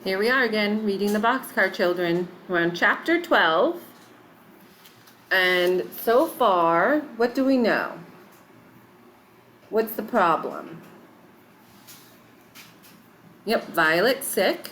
Here we are again, reading the Boxcar Children. We're on chapter 12. And so far, what do we know? What's the problem? Yep, Violet's sick.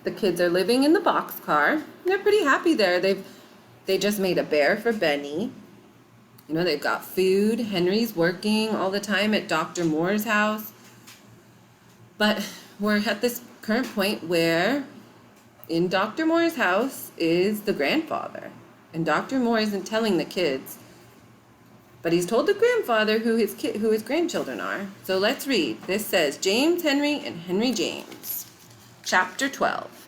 The kids are living in the boxcar. They're pretty happy there. They just made a bear for Benny. You know, they've got food. Henry's working all the time at Dr. Moore's house. But we're at this current point where in Dr. Moore's house is the grandfather. And Dr. Moore isn't telling the kids, but he's told the grandfather who his grandchildren are. So let's read. This says James Henry and Henry James. Chapter 12.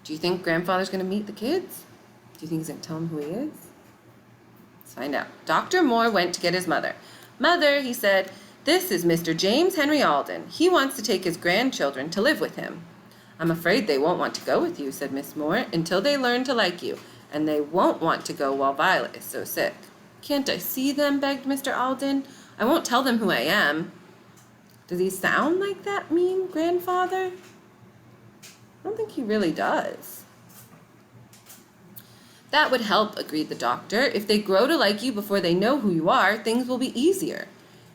Do you think grandfather's going to meet the kids? Do you think he's going to tell them who he is? Let's find out. Dr. Moore went to get his mother. Mother, he said, this is Mr. James Henry Alden. He wants to take his grandchildren to live with him. I'm afraid they won't want to go with you, said Miss Moore, until they learn to like you, and they won't want to go while Violet is so sick. Can't I see them? Begged Mr. Alden. I won't tell them who I am. Does he sound like that mean grandfather? I don't think he really does. That would help, agreed the doctor. If they grow to like you before they know who you are, things will be easier.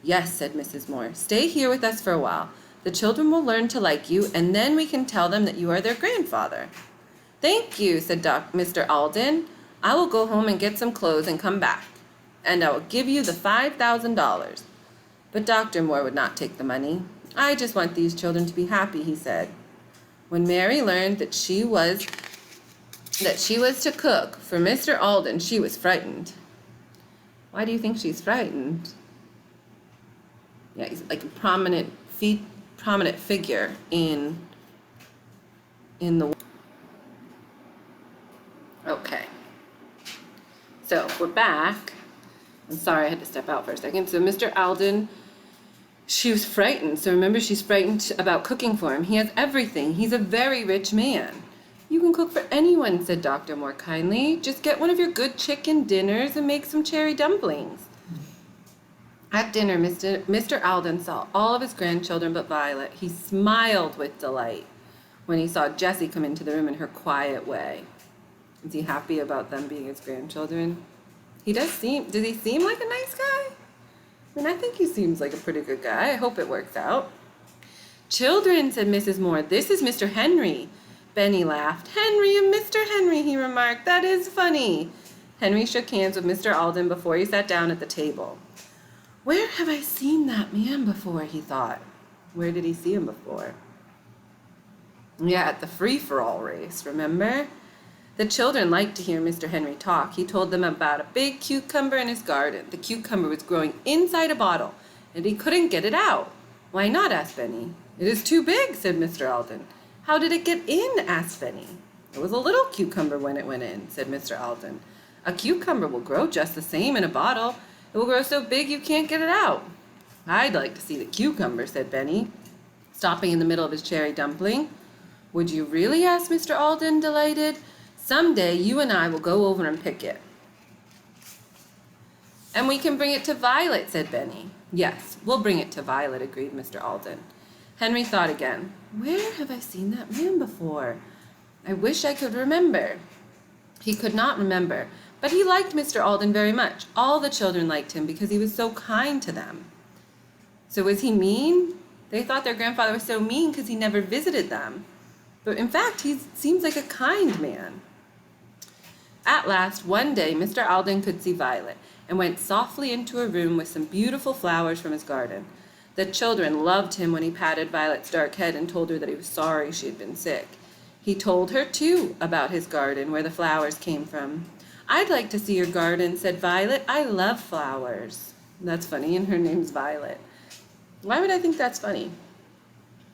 Yes, said Mrs. Moore. Stay here with us for a while. The children will learn to like you, and then we can tell them that you are their grandfather. Thank you, said Mr. Alden. I will go home and get some clothes and come back, and I will give you the $5,000. But Dr. Moore would not take the money. I just want these children to be happy, he said. When Mary learned that she was to cook for Mr. Alden, she was frightened. Why do you think she's frightened? Yeah, he's like a prominent figure in the. Okay. So we're back. I'm sorry, I had to step out for a second. So Mr. Alden, she was frightened. So remember, she's frightened about cooking for him. He has everything. He's a very rich man. You can cook for anyone, said Dr. Moore kindly. Just get one of your good chicken dinners and make some cherry dumplings. At dinner, Mr. Alden saw all of his grandchildren but Violet. He smiled with delight when he saw Jessie come into the room in her quiet way. Is he happy about them being his grandchildren? Does he seem like a nice guy? I mean, I think he seems like a pretty good guy. I hope it works out. Children, said Mrs. Moore, this is Mr. Henry. Benny laughed. Henry and Mr. Henry, he remarked. That is funny. Henry shook hands with Mr. Alden before he sat down at the table. Where have I seen that man before, he thought. Where did he see him before? Yeah, at the free-for-all race, remember? The children liked to hear Mr. Henry talk. He told them about a big cucumber in his garden. The cucumber was growing inside a bottle, and he couldn't get it out. Why not? Asked Benny. It is too big, said Mr. Alden. How did it get in? Asked Benny. It was a little cucumber when it went in, said Mr. Alden. A cucumber will grow just the same in a bottle. It will grow so big you can't get it out. I'd like to see the cucumber, said Benny, stopping in the middle of his cherry dumpling. Would you really? Asked Mr. Alden, delighted. Someday you and I will go over and pick it. And we can bring it to Violet, said Benny. Yes, we'll bring it to Violet, agreed Mr. Alden. Henry thought again. Where have I seen that man before? I wish I could remember. He could not remember, but he liked Mr. Alden very much. All the children liked him because he was so kind to them. So was he mean? They thought their grandfather was so mean because he never visited them. But in fact, he seems like a kind man. At last, one day, Mr. Alden could see Violet and went softly into a room with some beautiful flowers from his garden. The children loved him when he patted Violet's dark head and told her that he was sorry she had been sick. He told her, too, about his garden, where the flowers came from. I'd like to see your garden, said Violet. I love flowers. That's funny, and her name's Violet. Why would I think that's funny?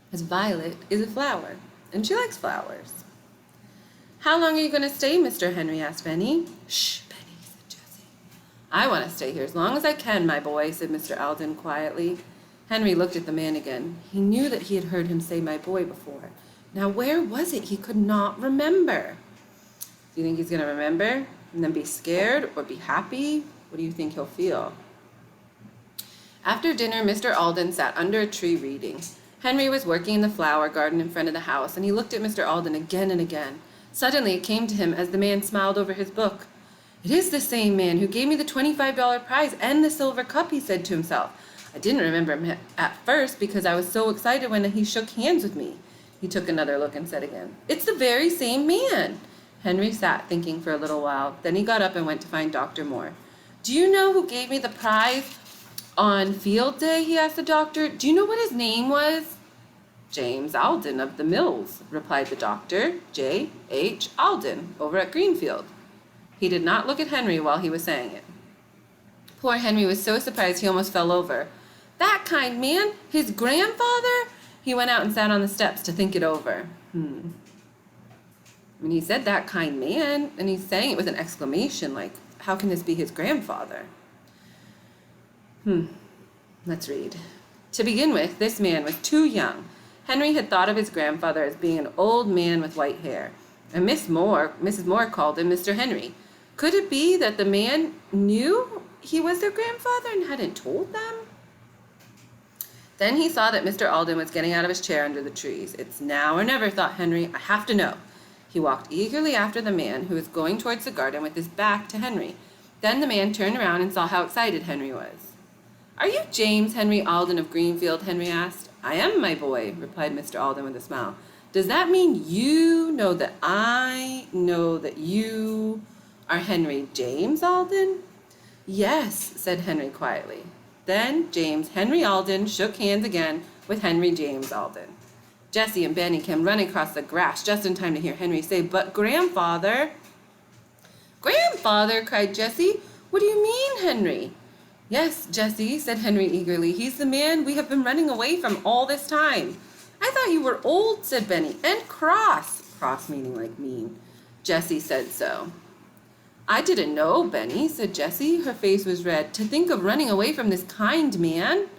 Because Violet is a flower, and she likes flowers. How long are you going to stay, Mr. Henry? Asked Benny. Shh, Benny, said Jessie. I want to stay here as long as I can, my boy, said Mr. Alden quietly. Henry looked at the man again. He knew that he had heard him say my boy before. Now where was it? He could not remember. Do you think he's going to remember and then be scared or be happy? What do you think he'll feel? After dinner, Mr. Alden sat under a tree reading. Henry was working in the flower garden in front of the house, and he looked at Mr. Alden again and again. Suddenly it came to him as the man smiled over his book. "It is the same man who gave me the $25 prize and the silver cup," he said to himself. "I didn't remember him at first because I was so excited when he shook hands with me." He took another look and said again, "It's the very same man." Henry sat thinking for a little while. Then he got up and went to find Dr. Moore. "Do you know who gave me the prize on field day?" he asked the doctor. "Do you know what his name was?" "James Alden of the Mills," replied the doctor. "J.H. Alden, over at Greenfield." He did not look at Henry while he was saying it. Poor Henry was so surprised he almost fell over. That kind man? His grandfather? He went out and sat on the steps to think it over. I mean, he said that kind man, and he's saying it with an exclamation, like, how can this be his grandfather? Let's read. To begin with, this man was too young. Henry had thought of his grandfather as being an old man with white hair, and Mrs. Moore called him Mr. Henry. Could it be that the man knew he was their grandfather and hadn't told them? Then he saw that Mr. Alden was getting out of his chair under the trees. "It's now or never," thought Henry. "I have to know." He walked eagerly after the man, who was going towards the garden with his back to Henry. Then the man turned around and saw how excited Henry was. "Are you James Henry Alden of Greenfield?" Henry asked. "I am, my boy," replied Mr. Alden with a smile. "Does that mean you know that I know that you are Henry James Alden?" "Yes," said Henry quietly. Then James Henry Alden shook hands again with Henry James Alden. Jessie and Benny came running across the grass just in time to hear Henry say, "But grandfather." "Grandfather!" cried Jessie. "What do you mean, Henry?" "Yes, Jessie," said Henry eagerly. "He's the man we have been running away from all this time." "I thought you were old," said Benny, "and cross." Cross meaning like mean. Jessie said so. "I didn't know, Benny," said Jessie. Her face was red. "To think of running away from this kind man."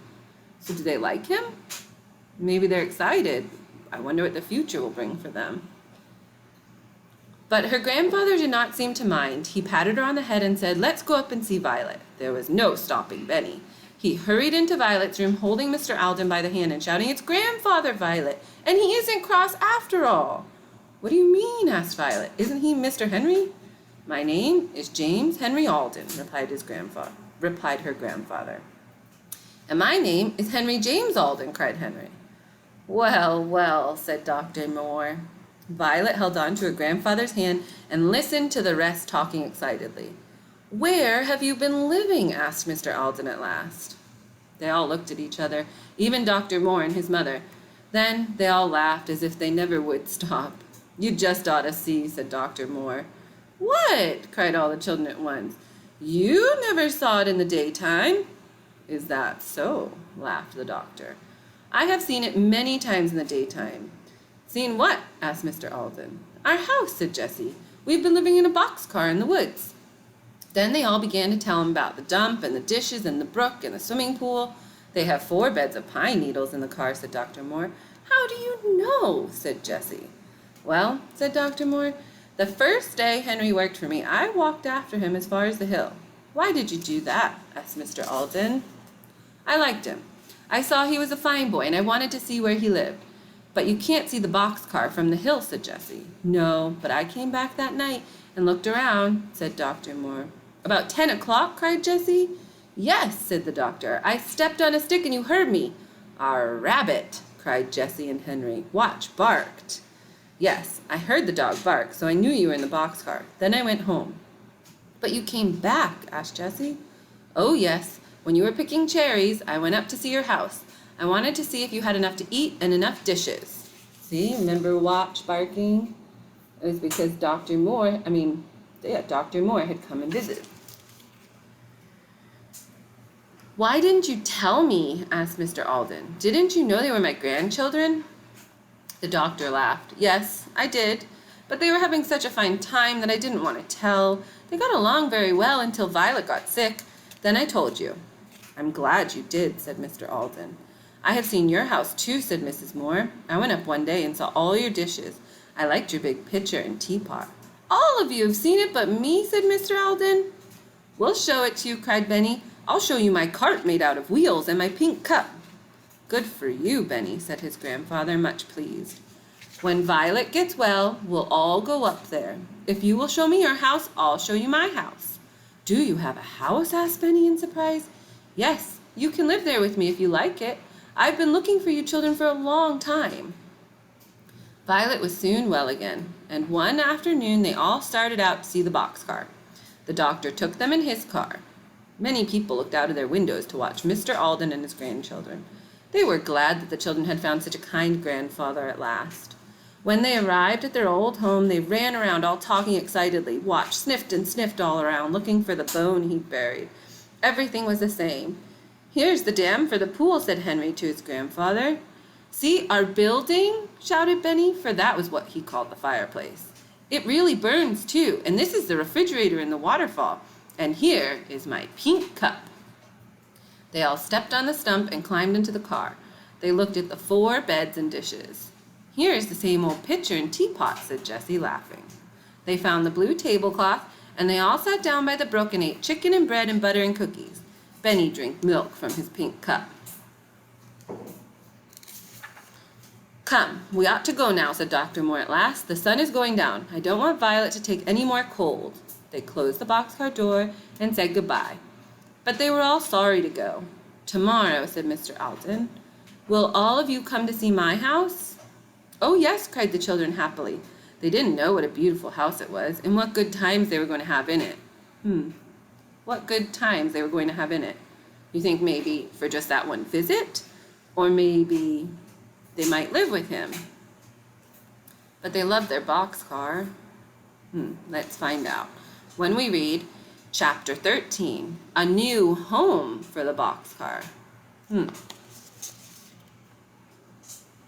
"So do they like him?" "Maybe they're excited. I wonder what the future will bring for them." But her grandfather did not seem to mind. He patted her on the head and said, "Let's go up and see Violet." There was no stopping Benny. He hurried into Violet's room, holding Mr. Alden by the hand and shouting, "It's Grandfather, Violet, and he isn't cross after all." "What do you mean?" asked Violet. "Isn't he Mr. Henry?" "My name is James Henry Alden," replied her grandfather. "And my name is Henry James Alden," cried Henry. "Well, well," said Dr. Moore. Violet held on to her grandfather's hand and listened to the rest talking excitedly. "Where have you been living?" asked Mr. Alden at last. They all looked at each other, even Dr. Moore and his mother. Then they all laughed as if they never would stop. "You just ought to see," said Dr. Moore. "What?" cried all the children at once. "You never saw it in the daytime." "Is that so?" laughed the doctor. "I have seen it many times in the daytime." "Seen what?" asked Mr. Alden. "Our house," said Jessie. "We've been living in a boxcar in the woods." Then they all began to tell him about the dump and the dishes and the brook and the swimming pool. "They have 4 beds of pine needles in the car," said Dr. Moore. "How do you know?" said Jessie. "Well," said Dr. Moore, "the first day Henry worked for me, I walked after him as far as the hill." "Why did you do that?" asked Mr. Alden. "I liked him. I saw he was a fine boy, and I wanted to see where he lived." "But you can't see the boxcar from the hill," said Jessie. "No, but I came back that night and looked around," said Dr. Moore. "About 10 o'clock?" cried Jessie. "Yes," said the doctor. "I stepped on a stick and you heard me." "A rabbit!" cried Jessie and Henry. "Watch barked." "Yes, I heard the dog bark, so I knew you were in the boxcar. Then I went home." "But you came back?" asked Jessie. "Oh, yes. When you were picking cherries, I went up to see your house. I wanted to see if you had enough to eat and enough dishes." See, remember watch barking? It was because Dr. Moore had come and visited. "Why didn't you tell me?" asked Mr. Alden. "Didn't you know they were my grandchildren?" The doctor laughed. "Yes, I did, but they were having such a fine time that I didn't want to tell. They got along very well until Violet got sick. Then I told you." "I'm glad you did," said Mr. Alden. "I have seen your house too," said Mrs. Moore. "I went up one day and saw all your dishes. I liked your big pitcher and teapot." "All of you have seen it but me," said Mr. Alden. "We'll show it to you," cried Benny. "I'll show you my cart made out of wheels and my pink cup." Good for you, Benny, said his grandfather, much pleased. When Violet gets well, we'll all go up there. If you will show me your house, I'll show you my house. Do you have a house? Asked Benny in surprise. Yes, you can live there with me if you like it. I've been looking for you children for a long time. Violet was soon well again, and one afternoon they all started out to see the boxcar. The doctor took them in his car. Many people looked out of their windows to watch Mr. Alden and his grandchildren. They were glad that the children had found such a kind grandfather at last. When they arrived at their old home, they ran around all talking excitedly, watched, sniffed and sniffed all around, looking for the bone he'd buried. Everything was the same. Here's the dam for the pool, said Henry to his grandfather. See, our building, shouted Benny, for that was what he called the fireplace. It really burns, too, and this is the refrigerator in the waterfall. And here is my pink cup. They all stepped on the stump and climbed into the car. They looked at the 4 beds and dishes. Here is the same old pitcher and teapot, said Jessie, laughing. They found the blue tablecloth, and they all sat down by the brook and ate chicken and bread and butter and cookies. Benny drank milk from his pink cup. Come, we ought to go now, said Dr. Moore at last. The sun is going down. I don't want Violet to take any more cold. They closed the boxcar door and said goodbye. But they were all sorry to go. Tomorrow, said Mr. Alden, will all of you come to see my house? Oh, yes, cried the children happily. They didn't know what a beautiful house it was and what good times they were going to have in it. What good times they were going to have in it? You think maybe for just that one visit? Or maybe they might live with him? But they loved their boxcar. Let's find out. When we read Chapter 13, A New Home for the Boxcar.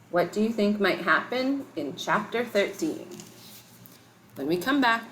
What do you think might happen in Chapter 13? When we come back.